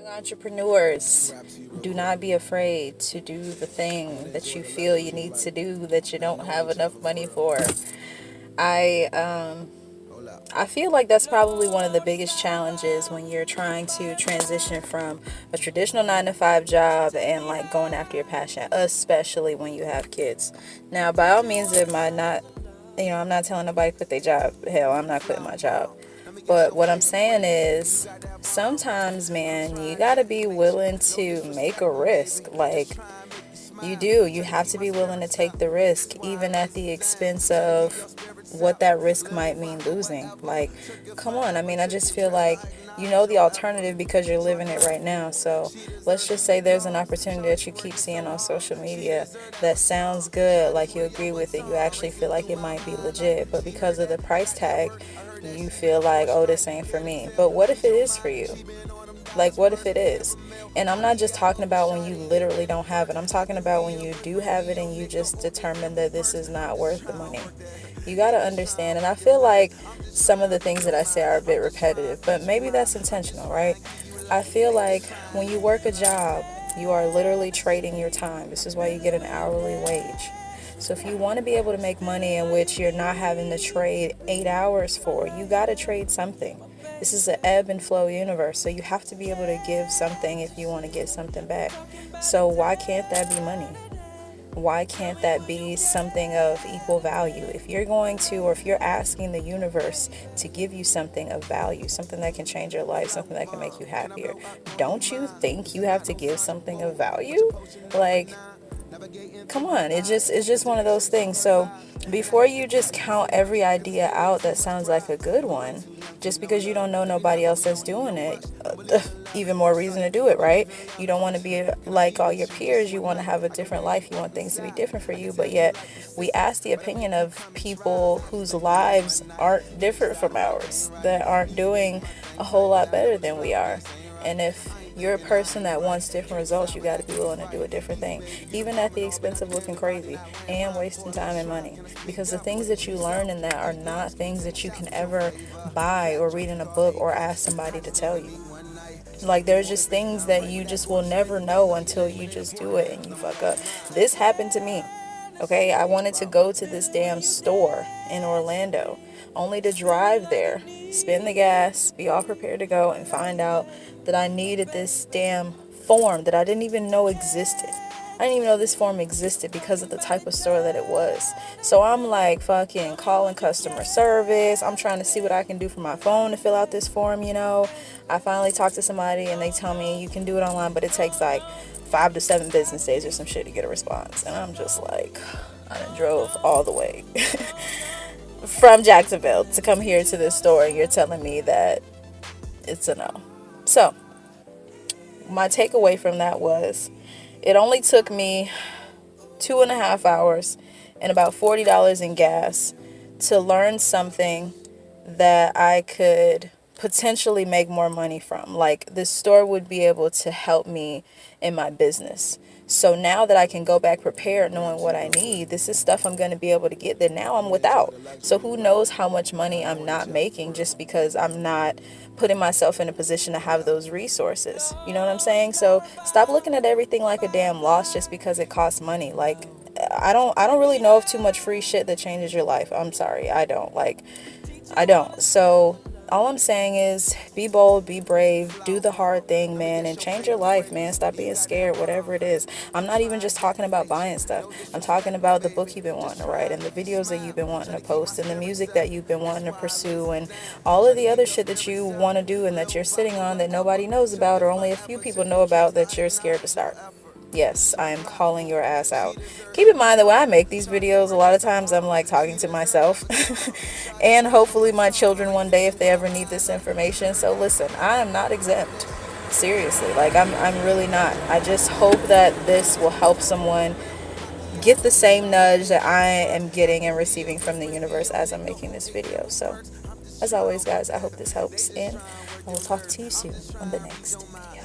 Entrepreneurs, do not be afraid to do the thing that you feel you need to do that you don't have enough money for. I I feel like that's probably one of the biggest challenges when you're trying to transition from a traditional 9 to 5 job and like going after your passion, especially when you have kids. Now, by all means, it might not, I'm not telling nobody to quit their job. Hell, I'm not quitting my job. But what I'm saying is sometimes, man, you got to be willing to make a risk. Like, you do. You have to be willing to take the risk, even at the expense of what that risk might mean losing. Like, come on. I mean, I just feel like you know the alternative because you're living it right now. So let's just say there's an opportunity that you keep seeing on social media that sounds good, like you agree with it, you actually feel like it might be legit, but because of the price tag, you feel like, oh, this ain't for me. But what if it is for you? Like, what if it is? And I'm not just talking about when you literally don't have it. I'm talking about when you do have it and you just determine that this is not worth the money. You got to understand. And I feel like some of the things that I say are a bit repetitive, but maybe that's intentional, right? I feel like when you work a job, you are literally trading your time. This is why you get an hourly wage. So if you want to be able to make money in which you're not having to trade 8 hours for, you got to trade something. This is an ebb and flow universe, so you have to be able to give something if you want to get something back. So why can't that be money? Why can't that be something of equal value? If you're going to, or if you're asking the universe to give you something of value, something that can change your life, something that can make you happier, don't you think you have to give something of value? Like, come on, it's just one of those things. So before you just count every idea out that sounds like a good one, just because you don't know nobody else that's doing it, even more reason to do it, right? You don't want to be like all your peers. You want to have a different life. You want things to be different for you, but yet we ask the opinion of people whose lives aren't different from ours, that aren't doing a whole lot better than we are. And if you're a person that wants different results, you got to be willing to do a different thing, even at the expense of looking crazy and wasting time and money. Because the things that you learn in that are not things that you can ever buy or read in a book or ask somebody to tell you. Like, there's just things that you just will never know until you just do it and you fuck up. This happened to me. Okay, I wanted to go to this damn store in Orlando, only to drive there, spend the gas, be all prepared to go, and find out that I needed this damn form that I didn't even know existed. I didn't even know this form existed because of the type of store that it was. So I'm like fucking calling customer service. I'm trying to see what I can do for my phone to fill out this form. I finally talked to somebody and they tell me you can do it online, but it takes like 5 to 7 business days or some shit to get a response. And I'm just like, I done drove all the way from Jacksonville to come here to this store, and you're telling me that it's a no. So my takeaway from that was it only took me 2.5 hours and about $40 in gas to learn something that I could potentially make more money from. Like, this store would be able to help me in my business. So now that I can go back prepared, knowing what I need, this is stuff I'm going to be able to get that now I'm without. So who knows how much money I'm not making just because I'm not putting myself in a position to have those resources. You know what I'm saying? So stop looking at everything like a damn loss just because it costs money. Like, I don't really know of too much free shit that changes your life. I'm sorry, I don't. So all I'm saying is be bold, be brave, do the hard thing, man, and change your life, man. Stop being scared, whatever it is. I'm not even just talking about buying stuff. I'm talking about the book you've been wanting to write and the videos that you've been wanting to post and the music that you've been wanting to pursue and all of the other shit that you want to do and that you're sitting on that nobody knows about or only a few people know about that you're scared to start. Yes, I am calling your ass out. Keep in mind that when I make these videos, a lot of times I'm like talking to myself and hopefully my children one day if they ever need this information. So listen, I am not exempt. Seriously, like I'm really not. I just hope that this will help someone get the same nudge that I am getting and receiving from the universe as I'm making this video. So as always, guys, I hope this helps and I will talk to you soon on the next video.